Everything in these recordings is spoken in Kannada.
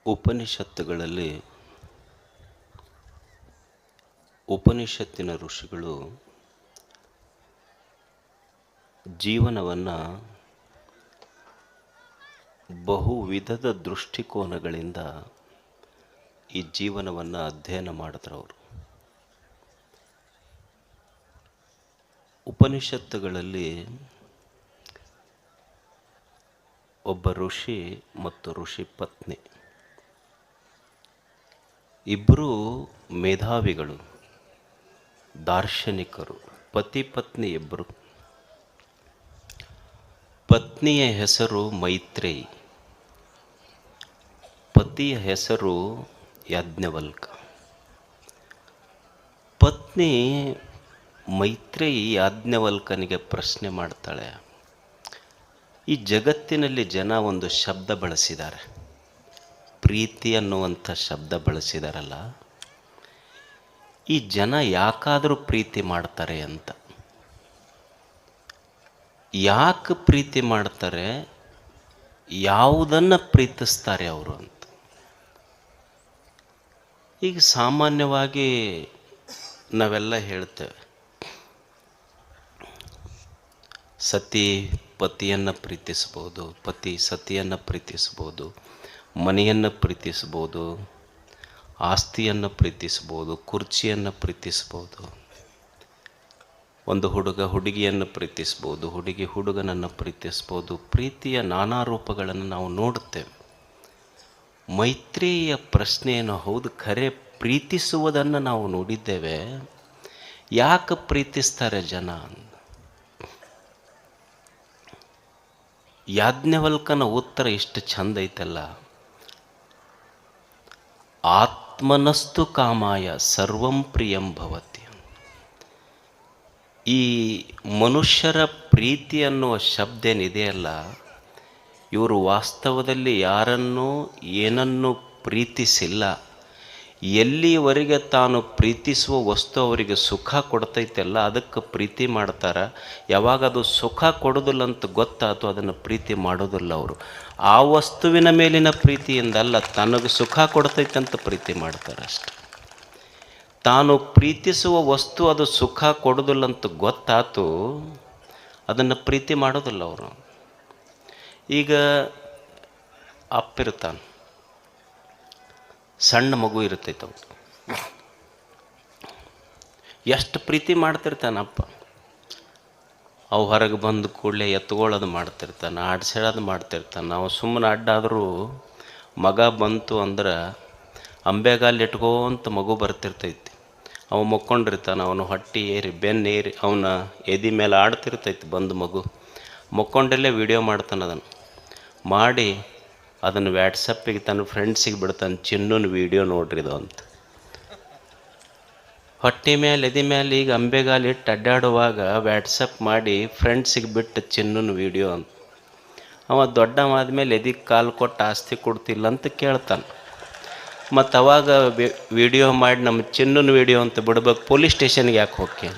ಉಪನಿಷತ್ತುಗಳಲ್ಲಿ ಉಪನಿಷತ್ತಿನ ಋಷಿಗಳು ಜೀವನವನ್ನು ಬಹು ವಿಧದ ದೃಷ್ಟಿಕೋನಗಳಿಂದ ಈ ಜೀವನವನ್ನು ಅಧ್ಯಯನ ಮಾಡಿದ್ರವರು. ಉಪನಿಷತ್ತುಗಳಲ್ಲಿ ಒಬ್ಬ ಋಷಿ ಮತ್ತು ಋಷಿ ಪತ್ನಿ ಇಬ್ಬರೂ ಮೇಧಾವಿಗಳು, ದಾರ್ಶನಿಕರು. ಪತಿ ಪತ್ನಿ ಇಬ್ಬರು. ಪತ್ನಿಯ ಹೆಸರು ಮೈತ್ರೇಯಿ, ಪತಿಯ ಹೆಸರು ಯಾಜ್ಞವಲ್ಕ. ಪತ್ನಿ ಮೈತ್ರೇಯಿ ಯಾಜ್ಞವಲ್ಕನಿಗೆ ಪ್ರಶ್ನೆ ಮಾಡ್ತಾಳೆ, ಈ ಜಗತ್ತಿನಲ್ಲಿ ಜನ ಒಂದು ಶಬ್ದ ಬಳಸಿದ್ದಾರೆ, ಪ್ರೀತಿ ಅನ್ನುವಂಥ ಶಬ್ದ ಬಳಸಿದಾರಲ್ಲ, ಈ ಜನ ಯಾಕಾದರೂ ಪ್ರೀತಿ ಮಾಡ್ತಾರೆ ಅಂತ. ಯಾಕೆ ಪ್ರೀತಿ ಮಾಡ್ತಾರೆ, ಯಾವುದನ್ನು ಪ್ರೀತಿಸ್ತಾರೆ ಅವರು ಅಂತ. ಈಗ ಸಾಮಾನ್ಯವಾಗಿ ನಾವೆಲ್ಲ ಹೇಳ್ತೇವೆ, ಸತಿ ಪತಿಯನ್ನು ಪ್ರೀತಿಸ್ಬೋದು, ಪತಿ ಸತಿಯನ್ನು ಪ್ರೀತಿಸ್ಬೋದು, ಮನೆಯನ್ನು ಪ್ರೀತಿಸ್ಬೋದು, ಆಸ್ತಿಯನ್ನು ಪ್ರೀತಿಸ್ಬೋದು, ಕುರ್ಚಿಯನ್ನು ಪ್ರೀತಿಸ್ಬೋದು. ಒಂದು ಹುಡುಗ ಹುಡುಗಿಯನ್ನು ಪ್ರೀತಿಸ್ಬೋದು, ಹುಡುಗಿ ಹುಡುಗನನ್ನು ಪ್ರೀತಿಸ್ಬೋದು. ಪ್ರೀತಿಯ ನಾನಾ ರೂಪಗಳನ್ನು ನಾವು ನೋಡುತ್ತೇವೆ. ಮೈತ್ರಿಯ ಪ್ರಶ್ನೆಯನ್ನು, ಹೌದು ಖರೆ ಪ್ರೀತಿಸುವುದನ್ನು ನಾವು ನೋಡಿದ್ದೇವೆ, ಯಾಕೆ ಪ್ರೀತಿಸ್ತಾರೆ ಜನ? ಯಾಜ್ಞವಲ್ಕನ ಉತ್ತರ ಇಷ್ಟು ಚಂದ ಐತಲ್ಲ, ಆತ್ಮನಸ್ತು ಕಾಮಾಯ ಸರ್ವಂ ಪ್ರಿಯಂ ಭವತಿ. ಈ ಮನುಷ್ಯರ ಪ್ರೀತಿ ಅನ್ನುವ ಶಬ್ದ ಏನಿದೆಯಲ್ಲ, ಇವರು ವಾಸ್ತವದಲ್ಲಿ ಯಾರನ್ನೂ ಏನನ್ನೂ ಪ್ರೀತಿಸಿಲ್ಲ. ಎಲ್ಲಿವರೆಗೆ ತಾನು ಪ್ರೀತಿಸುವ ವಸ್ತು ಅವರಿಗೆ ಸುಖ ಕೊಡ್ತೈತೆಲ್ಲ ಅದಕ್ಕೆ ಪ್ರೀತಿ ಮಾಡ್ತಾರೆ. ಯಾವಾಗ ಅದು ಸುಖ ಕೊಡೋದಿಲ್ಲ ಅಂತ ಗೊತ್ತಾಯ್ತು, ಅದನ್ನು ಪ್ರೀತಿ ಮಾಡೋದಿಲ್ಲ ಅವರು. ಆ ವಸ್ತುವಿನ ಮೇಲಿನ ಪ್ರೀತಿಯಿಂದಲ್ಲ, ತನಗೆ ಸುಖ ಕೊಡ್ತೈತೆ ಅಂತ ಪ್ರೀತಿ ಮಾಡ್ತಾರೆ ಅಷ್ಟೆ. ತಾನು ಪ್ರೀತಿಸುವ ವಸ್ತು ಅದು ಸುಖ ಕೊಡೋದಿಲ್ಲ ಅಂತ ಗೊತ್ತಾಯ್ತು, ಅದನ್ನು ಪ್ರೀತಿ ಮಾಡೋದಿಲ್ಲ ಅವರು. ಈಗ ಅಪ್ಪಿರ್ತಾನೆ, ಸಣ್ಣ ಮಗು ಇರ್ತೈತೆ, ಅವ್ರು ಎಷ್ಟು ಪ್ರೀತಿ ಮಾಡ್ತಿರ್ತಾನೆ ಅಪ್ಪ. ಅವು ಹೊರಗೆ ಬಂದ ಕೂಡಲೇ ಎತ್ಕೊಳ್ಳೋದು ಮಾಡ್ತಿರ್ತಾನೆ, ಆಡ್ಸೋದು ಮಾಡ್ತಿರ್ತಾನೆ. ನಾವು ಸುಮ್ಮನೆ ಅಡ್ಡಾದರೂ ಮಗ ಬಂತು ಅಂದ್ರೆ ಅಂಬೆಗಾಲು ಇಟ್ಕೋಂತ ಮಗು ಬರ್ತಿರ್ತೈತಿ. ಅವ ಮಕ್ಕೊಂಡಿರ್ತಾನೆ, ಅವನು ಹೊಟ್ಟೆ ಏರಿ ಬೆನ್ನು ಏರಿ ಅವನ ಎದೆ ಮೇಲೆ ಆಡ್ತಿರ್ತೈತಿ ಬಂದು ಮಗು. ಮಕ್ಕೊಂಡಲ್ಲೇ ವಿಡಿಯೋ ಮಾಡ್ತಾನೆ. ಅದನ್ನು ಮಾಡಿ ಅದನ್ನು ವ್ಯಾಟ್ಸಪ್ಪಿಗೆ ತನ್ನ ಫ್ರೆಂಡ್ಸಿಗೆ ಬಿಡ್ತಾನೆ, ಚಿನ್ನೂನ ವಿಡಿಯೋ ನೋಡ್ರಿದು ಅಂತ. ಹೊಟ್ಟೆ ಮೇಲೆ ಎದೆ ಮೇಲೆ ಈಗ ಅಂಬೆಗಾಲು ಇಟ್ಟು ಅಡ್ಡಾಡುವಾಗ ವ್ಯಾಟ್ಸಪ್ ಮಾಡಿ ಫ್ರೆಂಡ್ಸಿಗೆ ಬಿಟ್ಟು ಚಿನ್ನೂನ ವಿಡಿಯೋ ಅಂತ. ಅವ ದೊಡ್ಡವಾದ್ಮೇಲೆ ಎದಿಗೆ ಕಾಲು ಕೊಟ್ಟು ಆಸ್ತಿ ಕೊಡ್ತಿಲ್ಲ ಅಂತ ಕೇಳ್ತಾನೆ. ಮತ್ತು ಅವಾಗ ವಿಡಿಯೋ ಮಾಡಿ ನಮ್ಮ ಚಿನ್ನೂನ ವಿಡಿಯೋ ಅಂತ ಬಿಡ್ಬೇಕು, ಪೊಲೀಸ್ ಸ್ಟೇಷನ್ಗೆ ಯಾಕೆ ಹೋಗಿ?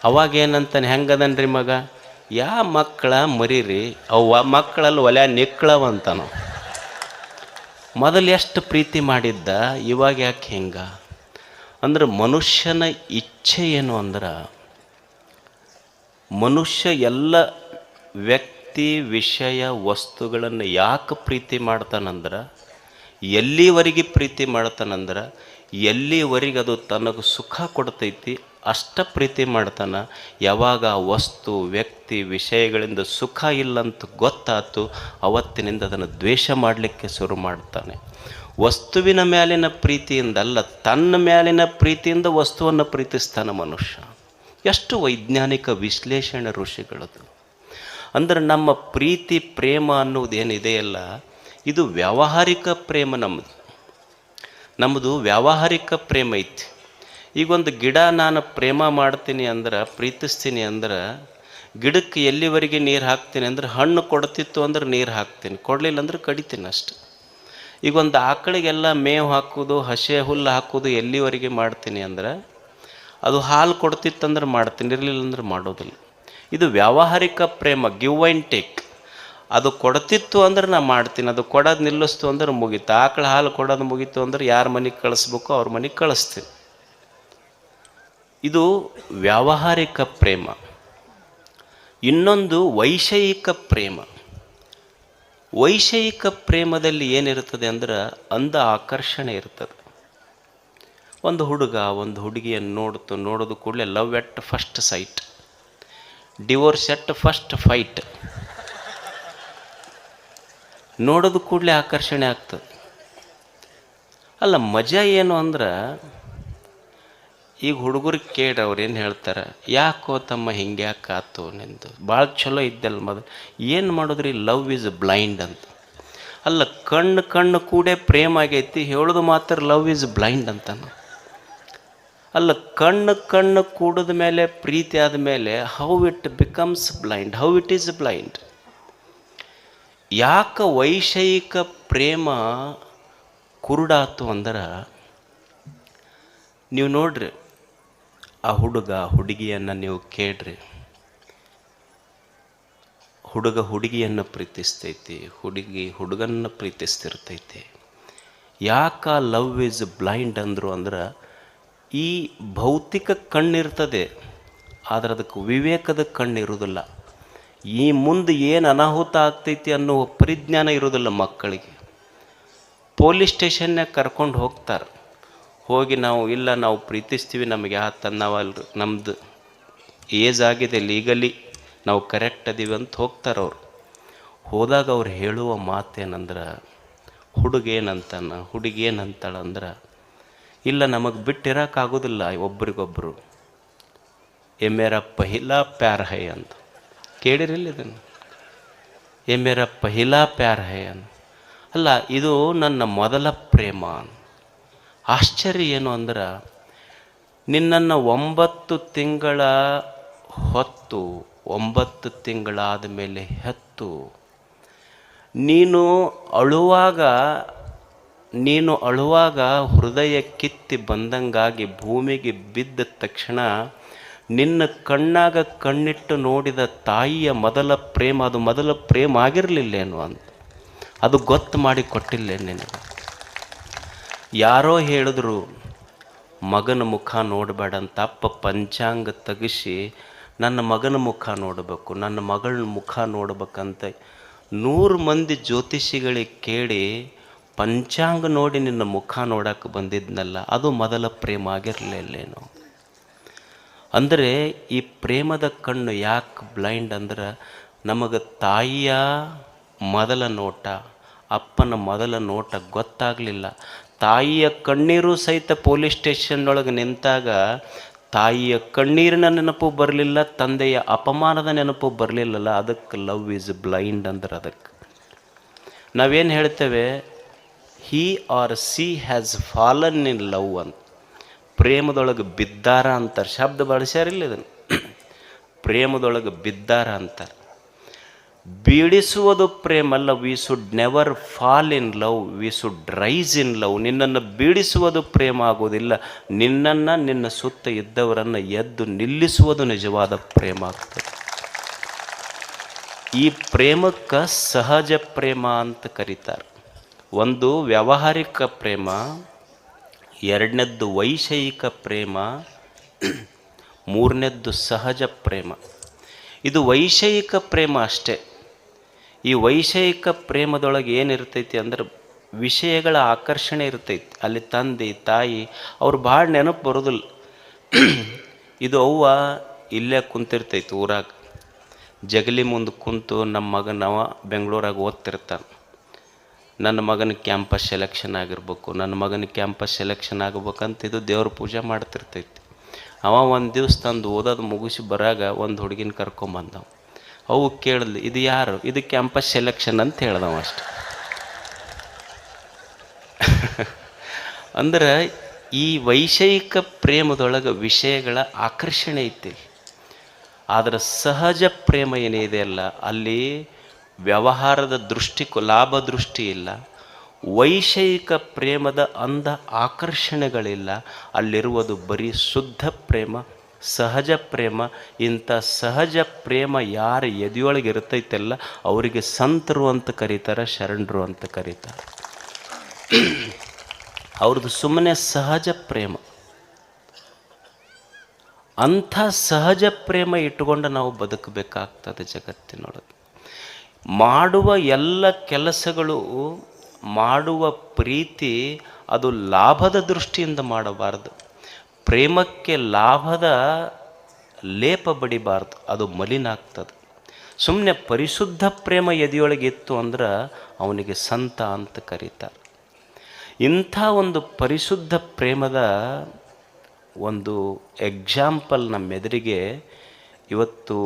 ಅವಾಗ ಏನಂತಾನೆ, ಹೆಂಗದನ್ರಿ ಮಗ, ಯಾ ಮಕ್ಕಳ ಮರೀರಿ, ಅವು ಮಕ್ಕಳಲ್ಲಿ ಒಲೆ ನಿಕ್ಕಳವಂತಾನು. ಮೊದಲು ಎಷ್ಟು ಪ್ರೀತಿ ಮಾಡಿದ್ದ, ಇವಾಗ ಯಾಕೆ ಹಿಂಗ? ಅಂದ್ರೆ ಮನುಷ್ಯನ ಇಚ್ಛೆ ಏನು ಅಂದ್ರೆ, ಮನುಷ್ಯ ಎಲ್ಲ ವ್ಯಕ್ತಿ ವಿಷಯ ವಸ್ತುಗಳನ್ನು ಯಾಕೆ ಪ್ರೀತಿ ಮಾಡ್ತಾನಂದ್ರೆ, ಎಲ್ಲಿವರೆಗೆ ಪ್ರೀತಿ ಮಾಡ್ತಾನಂದ್ರೆ ಎಲ್ಲಿವರೆಗೆ ಅದು ತನಗೆ ಸುಖ ಕೊಡ್ತೈತಿ ಅಷ್ಟ ಪ್ರೀತಿ ಮಾಡ್ತಾನೆ. ಯಾವಾಗ ಆ ವಸ್ತು ವ್ಯಕ್ತಿ ವಿಷಯಗಳಿಂದ ಸುಖ ಇಲ್ಲಂತ ಗೊತ್ತಾಯ್ತು, ಅವತ್ತಿನಿಂದ ಅದನ್ನು ದ್ವೇಷ ಮಾಡಲಿಕ್ಕೆ ಶುರು ಮಾಡ್ತಾನೆ. ವಸ್ತುವಿನ ಮೇಲಿನ ಪ್ರೀತಿಯಿಂದಲ್ಲ, ತನ್ನ ಮೇಲಿನ ಪ್ರೀತಿಯಿಂದ ವಸ್ತುವನ್ನು ಪ್ರೀತಿಸ್ತಾನೆ ಮನುಷ್ಯ. ಎಷ್ಟು ವೈಜ್ಞಾನಿಕ ವಿಶ್ಲೇಷಣೆ ಋಷಿಗಳದು. ಅಂದರೆ ನಮ್ಮ ಪ್ರೀತಿ ಪ್ರೇಮ ಅನ್ನೋದೇನಿದೆಯಲ್ಲ, ಇದು ವ್ಯಾವಹಾರಿಕ ಪ್ರೇಮ. ನಮ್ಮದು ವ್ಯಾವಹಾರಿಕ ಪ್ರೇಮ ಐತಿ. ಈಗೊಂದು ಗಿಡ ನಾನು ಪ್ರೇಮ ಮಾಡ್ತೀನಿ ಅಂದ್ರೆ, ಪ್ರೀತಿಸ್ತೀನಿ ಅಂದ್ರೆ, ಗಿಡಕ್ಕೆ ಎಲ್ಲಿವರೆಗೆ ನೀರು ಹಾಕ್ತೀನಿ ಅಂದ್ರೆ, ಹಣ್ಣು ಕೊಡ್ತಿತ್ತು ಅಂದ್ರೆ ನೀರು ಹಾಕ್ತೀನಿ, ಕೊಡಲಿಲ್ಲ ಅಂದ್ರೆ ಕಡಿತೀನಿ ಅಷ್ಟೆ. ಈಗೊಂದು ಆಕಳಿಗೆಲ್ಲ ಮೇವು ಹಾಕೋದು, ಹಸೆ ಹುಲ್ಲು ಹಾಕೋದು ಎಲ್ಲಿವರೆಗೆ ಮಾಡ್ತೀನಿ ಅಂದ್ರೆ, ಅದು ಹಾಲು ಕೊಡ್ತಿತ್ತಂದ್ರೆ ಮಾಡ್ತೀನಿ, ಇರಲಿಲ್ಲ ಅಂದ್ರೆ ಮಾಡೋದಿಲ್ಲ. ಇದು ವ್ಯಾವಹಾರಿಕ ಪ್ರೇಮ, ಗಿವ್ ಆ್ಯಂಡ್ ಟೇಕ್. ಅದು ಕೊಡ್ತಿತ್ತು ಅಂದ್ರೆ ನಾ ಮಾಡ್ತೀನಿ, ಅದು ಕೊಡೋದು ನಿಲ್ಲಿಸ್ತು ಅಂದ್ರೆ ಮುಗೀತು. ಆಕಳ ಹಾಲು ಕೊಡೋದು ಮುಗೀತು ಅಂದ್ರೆ ಯಾರ ಮನೆಗೆ ಕಳಿಸ್ಬೇಕು ಅವ್ರ ಮನೆಗೆ ಕಳಿಸ್ತೀನಿ. ಇದು ವ್ಯಾವಹಾರಿಕ ಪ್ರೇಮ. ಇನ್ನೊಂದು ವೈಷಯಿಕ ಪ್ರೇಮ. ವೈಷಯಿಕ ಪ್ರೇಮದಲ್ಲಿ ಏನಿರ್ತದೆ ಅಂದ್ರೆ ಅಂದ ಆಕರ್ಷಣೆ ಇರ್ತದೆ. ಒಂದು ಹುಡುಗ ಒಂದು ಹುಡುಗಿಯನ್ನು ನೋಡೋದು ಕೂಡಲೇ love at first sight, divorce at first fight. ನೋಡೋದು ಕೂಡಲೇ ಆಕರ್ಷಣೆ ಆಗ್ತದೆ. ಅಲ್ಲ, ಮಜಾ ಏನು ಅಂದ್ರೆ, ಈಗ ಹುಡುಗರಿಗೆ ಕೇಳ್ರಿ ಅವ್ರು ಏನು ಹೇಳ್ತಾರೆ, ಯಾಕೋ ತಮ್ಮ ಹಿಂಗೆ ಯಾಕೆ ಆತು ನಿಂದು, ಭಾಳ ಚಲೋ ಇದ್ದಲ್ಲ ಮೊದಲು, ಏನು ಮಾಡಿದ್ರಿ, ಲವ್ ಈಸ್ ಬ್ಲೈಂಡ್ ಅಂತ. ಅಲ್ಲ, ಕಣ್ಣು ಕೂಡೇ ಪ್ರೇಮ ಆಗೈತಿ, ಹೇಳೋದು ಮಾತ್ರ ಲವ್ ಈಸ್ ಬ್ಲೈಂಡ್ ಅಂತಾನೆ. ಅಲ್ಲ, ಕಣ್ಣು ಕೂಡಿದ ಮೇಲೆ ಪ್ರೀತಿ ಆದಮೇಲೆ how it becomes blind, how it is blind. ಯಾಕೆ ವೈಷಯಿಕ ಪ್ರೇಮ ಕುರುಡಾತು ಅಂದ್ರೆ, ನೀವು ನೋಡ್ರಿ, ಆ ಹುಡುಗ ಹುಡುಗಿಯನ್ನು ನೀವು ಕೇಳ್ರಿ, ಹುಡುಗ ಹುಡುಗಿಯನ್ನು ಪ್ರೀತಿಸ್ತೈತಿ, ಹುಡುಗಿ ಹುಡುಗನ್ನ ಪ್ರೀತಿಸ್ತಿರ್ತೈತಿ. ಯಾಕೆ ಲವ್ ಈಸ್ ಬ್ಲೈಂಡ್ ಅಂದರು ಅಂದ್ರೆ, ಈ ಭೌತಿಕ ಕಣ್ಣಿರ್ತದೆ, ಆದರೆ ಅದಕ್ಕೆ ವಿವೇಕದ ಕಣ್ಣಿರುವುದಿಲ್ಲ. ಈ ಮುಂದೆ ಏನು ಅನಾಹುತ ಆಗ್ತೈತಿ ಅನ್ನೋ ಪರಿಜ್ಞಾನ ಇರೋದಿಲ್ಲ ಮಕ್ಕಳಿಗೆ. ಪೊಲೀಸ್ ಸ್ಟೇಷನ್ನಾಗ ಕರ್ಕೊಂಡು ಹೋಗ್ತಾರೆ, ಹೋಗಿ ನಾವು ಪ್ರೀತಿಸ್ತೀವಿ, ನಮಗೆ ನಾವಲ್ರಿ, ನಮ್ಮದು ಏಜ್ ಆಗಿದೆ, ಲೀಗಲಿ ನಾವು ಕರೆಕ್ಟ್ ಅದೀವಿ ಅಂತ ಹೋಗ್ತಾರೆ ಅವರು. ಹೋದಾಗ ಅವ್ರು ಹೇಳುವ ಮಾತೇನಂದ್ರೆ, ಹುಡುಗೇನಂತಾನ ಹುಡುಗೇನಂತಾಳಂದ್ರೆ, ಇಲ್ಲ ನಮಗೆ ಬಿಟ್ಟಿರೋಕ್ಕಾಗೋದಿಲ್ಲ ಒಬ್ರಿಗೊಬ್ಬರು, ಎ ಮೇರಾ ಪಹಿಲಾ ಪ್ಯಾರ್ ಹೈ ಅಂತ. ಕೇಳಿರಿಲ್ಲ ಇದನ್ನು, ಎ ಮೇರಾ ಪಹಿಲಾ ಪ್ಯಾರ್ ಹೈ ಅಂತ. ಅಲ್ಲ, ಇದು ನನ್ನ ಮೊದಲ ಪ್ರೇಮ. ಆಶ್ಚರ್ಯ ಏನು ಅಂದ್ರೆ, ನಿನ್ನನ್ನು 9 ತಿಂಗಳ ಹೊತ್ತು, 9 ತಿಂಗಳಾದ ಮೇಲೆ ಹೆತ್ತು, ನೀನು ಅಳುವಾಗ ಹೃದಯ ಕಿತ್ತಿ ಬಂದಂಗಾಗಿ ಭೂಮಿಗೆ ಬಿದ್ದ ತಕ್ಷಣ ನಿನ್ನ ಕಣ್ಣಾಗ ಕಣ್ಣಿಟ್ಟು ನೋಡಿದ ತಾಯಿಯ ಮೊದಲ ಪ್ರೇಮ, ಅದು ಮೊದಲ ಪ್ರೇಮ ಆಗಿರಲಿಲ್ಲೇನು ಅಂತ, ಅದು ಗೊತ್ತು ಮಾಡಿ ಕೊಟ್ಟಿಲ್ಲ ನಿನಗೆ. ಯಾರೋ ಹೇಳಿದ್ರು ಮಗನ ಮುಖ ನೋಡಬೇಡಂತ, ಅಪ್ಪ ಪಂಚಾಂಗ ತೆಗಿಸಿ ನನ್ನ ಮಗನ ಮುಖ ನೋಡಬೇಕು, ನನ್ನ ಮಗಳ ಮುಖ ನೋಡ್ಬೇಕಂತ 100 ಮಂದಿ ಜ್ಯೋತಿಷಿಗಳಿಗೆ ಕೇಳಿ ಪಂಚಾಂಗ ನೋಡಿ ನಿನ್ನ ಮುಖ ನೋಡಕ್ಕೆ ಬಂದಿದ್ನಲ್ಲ, ಅದು ಮೊದಲ ಪ್ರೇಮ ಆಗಿರಲಿಲ್ಲೇನು. ಅಂದರೆ ಈ ಪ್ರೇಮದ ಕಣ್ಣು ಯಾಕೆ ಬ್ಲೈಂಡ್ ಅಂದ್ರೆ, ನಮಗೆ ತಾಯಿಯ ಮೊದಲ ನೋಟ, ಅಪ್ಪನ ಮೊದಲ ನೋಟ ಗೊತ್ತಾಗಲಿಲ್ಲ. ತಾಯಿಯ ಕಣ್ಣೀರು ಸಹಿತ ಪೊಲೀಸ್ ಸ್ಟೇಷನ್ನೊಳಗೆ ನಿಂತಾಗ ತಾಯಿಯ ಕಣ್ಣೀರಿನ ನೆನಪು ಬರಲಿಲ್ಲ, ತಂದೆಯ ಅಪಮಾನದ ನೆನಪು ಬರಲಿಲ್ಲಲ್ಲ, ಅದಕ್ಕೆ ಲವ್ ಈಸ್ ಬ್ಲೈಂಡ್ ಅಂದ್ರೆ. ಅದಕ್ಕೆ ನಾವೇನು ಹೇಳ್ತೇವೆ, he or she has fallen in love ಅಂತ, ಪ್ರೇಮದೊಳಗೆ ಬಿದ್ದಾರ ಅಂತಾರೆ. ಶಬ್ದ ಬಳಸ್ಯಾರಿಲ್ಲ ಇದನ್ನು, ಪ್ರೇಮದೊಳಗೆ ಬಿದ್ದಾರ ಅಂತಾರೆ. ಬೀಳಿಸುವುದು ಪ್ರೇಮ ಅಲ್ಲ. We should never fall in love, we should rise in love. ನಿನ್ನನ್ನು ಬೀಳಿಸುವುದು ಪ್ರೇಮ ಆಗೋದಿಲ್ಲ, ನಿನ್ನ ಸುತ್ತ ಇದ್ದವರನ್ನು ಎದ್ದು ನಿಲ್ಲಿಸುವುದು ನಿಜವಾದ ಪ್ರೇಮ ಆಗ್ತದೆ. ಈ ಪ್ರೇಮಕ್ಕೆ ಸಹಜ ಪ್ರೇಮ ಅಂತ ಕರೀತಾರೆ. ಒಂದು ವ್ಯಾವಹಾರಿಕ ಪ್ರೇಮ, ಎರಡನೇದ್ದು ವೈಷಯಿಕ ಪ್ರೇಮ, ಮೂರನೇದ್ದು ಸಹಜ ಪ್ರೇಮ. ಇದು ವೈಷಯಿಕ ಪ್ರೇಮ ಅಷ್ಟೇ. ಈ ವೈಷಯಿಕ ಪ್ರೇಮದೊಳಗೆ ಏನಿರ್ತೈತಿ ಅಂದ್ರೆ, ವಿಷಯಗಳ ಆಕರ್ಷಣೆ ಇರ್ತೈತಿ. ಅಲ್ಲಿ ತಂದೆ ತಾಯಿ ಅವ್ರು ಭಾಳ ನೆನಪು ಬರೋದಿಲ್ಲ. ಇದು ಅವ್ವ ಇಲ್ಲೇ ಕುಂತಿರ್ತೈತಿ ಊರಾಗ, ಜಗಲಿ ಮುಂದೆ ಕುಂತು ನಮ್ಮ ಮಗನವ ಬೆಂಗಳೂರಾಗ ಓದ್ತಿರ್ತಾನೆ. ನನ್ನ ಮಗನ ಕ್ಯಾಂಪಸ್ ಸೆಲೆಕ್ಷನ್ ಆಗಿರ್ಬೇಕು, ನನ್ನ ಮಗನ ಕ್ಯಾಂಪಸ್ ಸೆಲೆಕ್ಷನ್ ಆಗ್ಬೇಕಂತ ಇದು ದೇವ್ರ ಪೂಜೆ ಮಾಡ್ತಿರ್ತೈತಿ. ಅವ ಒಂದು ದಿವ್ಸ ತಂದು ಓದೋದು ಮುಗಿಸಿ ಬರಾಗ ಒಂದು ಹುಡುಗಿನ ಕರ್ಕೊಂಬಂದವ. ಅವು ಕೇಳಿದ್ಲು, ಇದು ಯಾರು, ಇದು ಕ್ಯಾಂಪಸ್ ಸೆಲೆಕ್ಷನ್ ಅಂತ ಹೇಳ್ದವ ಅಷ್ಟೆ. ಅಂದ್ರೆ ಈ ವೈಷಯಿಕ ಪ್ರೇಮದೊಳಗೆ ವಿಷಯಗಳ ಆಕರ್ಷಣೆ ಐತಿ. ಆದರೆ ಸಹಜ ಪ್ರೇಮ ಏನಿದೆ ಅಲ್ಲ, ಅಲ್ಲಿ ವ್ಯವಹಾರದ ಲಾಭ ದೃಷ್ಟಿ ಇಲ್ಲ, ವೈಷಯಿಕ ಪ್ರೇಮದ ಅಂದ ಆಕರ್ಷಣೆಗಳಿಲ್ಲ. ಅಲ್ಲಿರುವುದು ಬರೀ ಶುದ್ಧ ಪ್ರೇಮ, ಸಹಜ ಪ್ರೇಮ. ಇಂಥ ಸಹಜ ಪ್ರೇಮ ಯಾರ ಎದೆಯೊಳಗೆ ಇರ್ತೈತೆಲ್ಲ ಅವರಿಗೆ ಸಂತರು ಅಂತ ಕರೀತಾರೆ, ಶರಣರು ಅಂತ ಕರೀತಾರೆ. ಅವ್ರದ್ದು ಸುಮ್ಮನೆ ಸಹಜ ಪ್ರೇಮ. ಅಂಥ ಸಹಜ ಪ್ರೇಮ ಇಟ್ಟುಕೊಂಡು ನಾವು ಬದುಕಬೇಕಾಗ್ತದೆ ಜಗತ್ತಿನೊಳಗೆ. ಮಾಡುವ ಎಲ್ಲ ಕೆಲಸಗಳು, ಮಾಡುವ ಪ್ರೀತಿ ಅದು ಲಾಭದ ದೃಷ್ಟಿಯಿಂದ ಮಾಡಬಾರ್ದು. ಪ್ರೇಮಕ್ಕೆ ಲಾಭದ ಲೇಪ ಬಡಿಬಾರ್ದು, ಅದು ಮಲಿನ ಆಗ್ತದೆ. ಸುಮ್ಮನೆ ಪರಿಶುದ್ಧ ಪ್ರೇಮ ಎದೆಯೊಳಗೆ ಇತ್ತು ಅಂದ್ರೆ ಅವನಿಗೆ ಸಂತ ಅಂತ ಕರೀತಾರೆ. ಇಂಥ ಒಂದು ಪರಿಶುದ್ಧ ಪ್ರೇಮದ ಒಂದು ಎಕ್ಸಾಂಪಲ್ ನಮ್ಮೆದುರಿಗೆ ಇವತ್ತು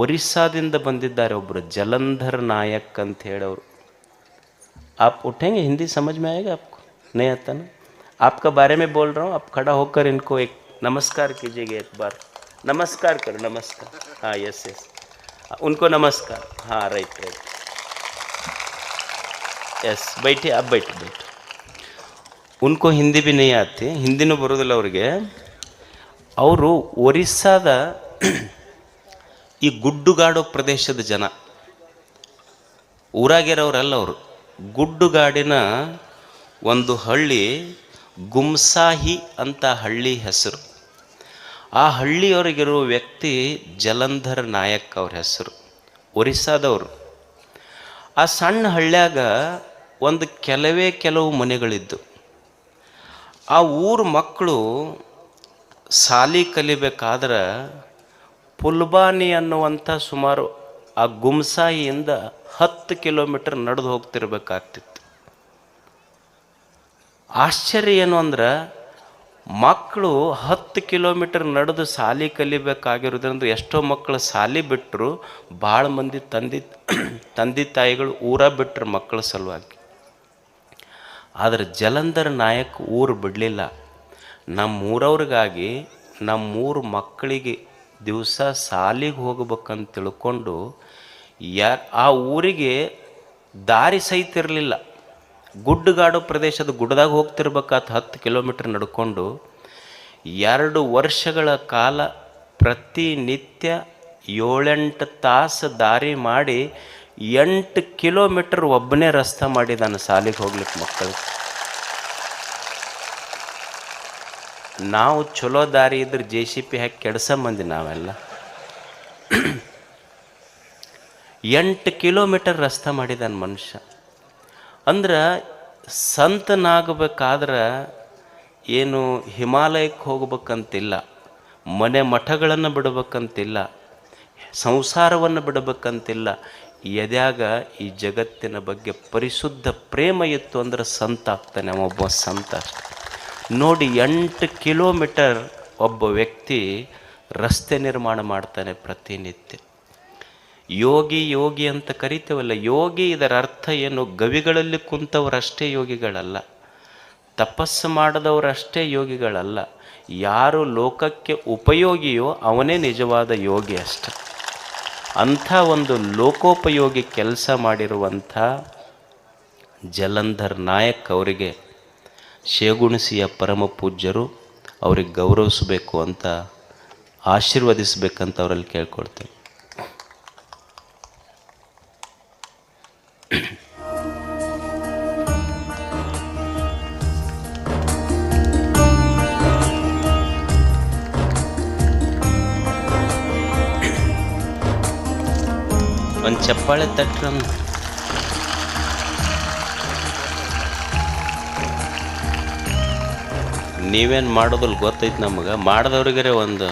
ಒರಿಸ್ಸಾದಿಂದ ಬಂದಿದ್ದಾರೆ ಒಬ್ಬರು, ಜಲಂಧರ್ ನಾಯಕ್ ಅಂತ ಹೇಳೋರು. आप उठेंगे? हिंदी समझ में आएगा आपको? नहीं आता ना? आपका बारे में बोल रहा हूँ. आप खड़ा होकर इनको एक नमस्कार कीजिएगा एक बार. नमस्कार करो, नमस्कार. हाँ, यस यस, उनको नमस्कार. हाँ, राइट राइट, यस. बैठिए, आप बैठे बैठे. उनको हिंदी भी नहीं आती, ಹಿಂದಿನೂ ಬರೋದಿಲ್ಲ ಅವ್ರಿಗೆ. ಅವರು ಒರಿಸ್ಸಾದ ಈ ಗುಡ್ಡುಗಾಡು ಪ್ರದೇಶದ ಜನ, ಊರಾಗಿರೋರಲ್ಲ ಅವರು. ಗುಡ್ಡುಗಾಡಿನ ಒಂದು ಹಳ್ಳಿ ಗುಮ್ಸಾಹಿ ಅಂತ ಹಳ್ಳಿ ಹೆಸರು. ಆ ಹಳ್ಳಿಯವರಿಗಿರುವ ವ್ಯಕ್ತಿ ಜಲಂಧರ್ ನಾಯಕ್ ಅವ್ರ ಹೆಸರು, ಒರಿಸ್ಸಾದವರು. ಆ ಸಣ್ಣ ಹಳ್ಳ್ಯಾಗ ಒಂದು ಕೆಲವು ಮನೆಗಳಿದ್ದು. ಆ ಊರ ಮಕ್ಕಳು ಶಾಲಿ ಕಲಿಬೇಕಾದ್ರೆ ಪುಲ್ಬಾನಿ ಅನ್ನುವಂಥ ಸುಮಾರು ಆ ಗುಮ್ಸಾಯಿಯಿಂದ 10 ಕಿಲೋಮೀಟರ್ ನಡೆದು ಹೋಗ್ತಿರ್ಬೇಕಾಗ್ತಿತ್ತು. ಆಶ್ಚರ್ಯ ಏನು ಅಂದ್ರೆ, ಮಕ್ಕಳು 10 ಕಿಲೋಮೀಟರ್ ನಡೆದು ಶಾಲಿ ಕಲಿಬೇಕಾಗಿರೋದ್ರಿಂದ ಎಷ್ಟೋ ಮಕ್ಕಳು ಶಾಲಿ ಬಿಟ್ಟರು. ಭಾಳ ಮಂದಿ ತಂದೆ ತಾಯಿಗಳು ಊರ ಬಿಟ್ಟರು ಮಕ್ಕಳ ಸಲುವಾಗಿ. ಆದರೆ ಜಲಂಧರ್ ನಾಯಕ್ ಊರು ಬಿಡಲಿಲ್ಲ. ನಮ್ಮೂರವ್ರಿಗಾಗಿ, ನಮ್ಮೂರು ಮಕ್ಕಳಿಗೆ ದಿವಸ ಶಾಲಿಗೆ ಹೋಗ್ಬೇಕಂತ ತಿಳ್ಕೊಂಡು ಆ ಊರಿಗೆ ದಾರಿ ಸಹಿತ ಇರಲಿಲ್ಲ. ಗುಡ್ಡುಗಾಡು ಪ್ರದೇಶದ ಗುಡ್ಡದಾಗ ಹೋಗ್ತಿರ್ಬೇಕಾತ 10 ಕಿಲೋಮೀಟರ್ ನಡ್ಕೊಂಡು 2 ವರ್ಷಗಳ ಕಾಲ ಪ್ರತಿನಿತ್ಯ 7-8 ತಾಸು ದಾರಿ ಮಾಡಿ 8 ಕಿಲೋಮೀಟರ್ ಒಬ್ಬನೇ ರಸ್ತೆ ಮಾಡಿದ್ದಾನೆ ಶಾಲೆಗೆ ಹೋಗ್ಲಿಕ್ಕೆ ಮಕ್ಕಳಿಗೆ. ನಾವು ಚಲೋ ದಾರಿ ಇದ್ರೆ JCP ಹಾಕಿ ಕೆಡ್ಸ ಮಂದಿ ನಾವೆಲ್ಲ. 8 ಕಿಲೋಮೀಟರ್ ರಸ್ತೆ ಮಾಡಿದಾನೆ ಮನುಷ್ಯ. ಅಂದ್ರೆ ಸಂತನಾಗಬೇಕಾದ್ರೆ ಏನು ಹಿಮಾಲಯಕ್ಕೆ ಹೋಗ್ಬೇಕಂತಿಲ್ಲ, ಮನೆ ಮಠಗಳನ್ನು ಬಿಡಬೇಕಂತಿಲ್ಲ, ಸಂಸಾರವನ್ನು ಬಿಡಬೇಕಂತಿಲ್ಲ. ಎದ್ಯಾಗ ಈ ಜಗತ್ತಿನ ಬಗ್ಗೆ ಪರಿಶುದ್ಧ ಪ್ರೇಮ ಇತ್ತು ಅಂದ್ರೆ ಸಂತ ಆಗ್ತಾನೆ, ಒಬ್ಬ ಸಂತ ಅಷ್ಟೆ. ನೋಡಿ, 8 ಕಿಲೋಮೀಟರ್ ಒಬ್ಬ ವ್ಯಕ್ತಿ ರಸ್ತೆ ನಿರ್ಮಾಣ ಮಾಡ್ತಾನೆ ಪ್ರತಿನಿತ್ಯ. ಯೋಗಿ ಅಂತ ಕರಿತೇವಲ್ಲ, ಯೋಗಿ ಇದರ ಅರ್ಥ ಏನು? ಗವಿಗಳಲ್ಲಿ ಕುಂತವರಷ್ಟೇ ಯೋಗಿಗಳಲ್ಲ, ತಪಸ್ಸು ಮಾಡಿದವರಷ್ಟೇ ಯೋಗಿಗಳಲ್ಲ. ಯಾರು ಲೋಕಕ್ಕೆ ಉಪಯೋಗಿಯೋ ಅವನೇ ನಿಜವಾದ ಯೋಗಿ ಅಷ್ಟೆ. ಅಂಥ ಒಂದು ಲೋಕೋಪಯೋಗಿ ಕೆಲಸ ಮಾಡಿರುವಂಥ ಜಲಂಧರ್ ನಾಯಕ್ ಅವರಿಗೆ ಶೇಗುಣಸಿಯ ಪರಮ ಪೂಜ್ಯರು ಅವ್ರಿಗೆ ಗೌರವಿಸಬೇಕು ಅಂತ, ಆಶೀರ್ವದಿಸಬೇಕಂತ ಅವರಲ್ಲಿ ಕೇಳ್ಕೊಳ್ತೇವೆ. ಒಂದು ಚಪ್ಪಾಳೆ ತಟ್ರಮ್ಮ. ನೀವೇನು ಮಾಡೋದಿಲ್ಲ ಗೊತ್ತೈತೆ ನಮಗೆ, ಮಾಡಿದವ್ರಿಗರೆ ಒಂದು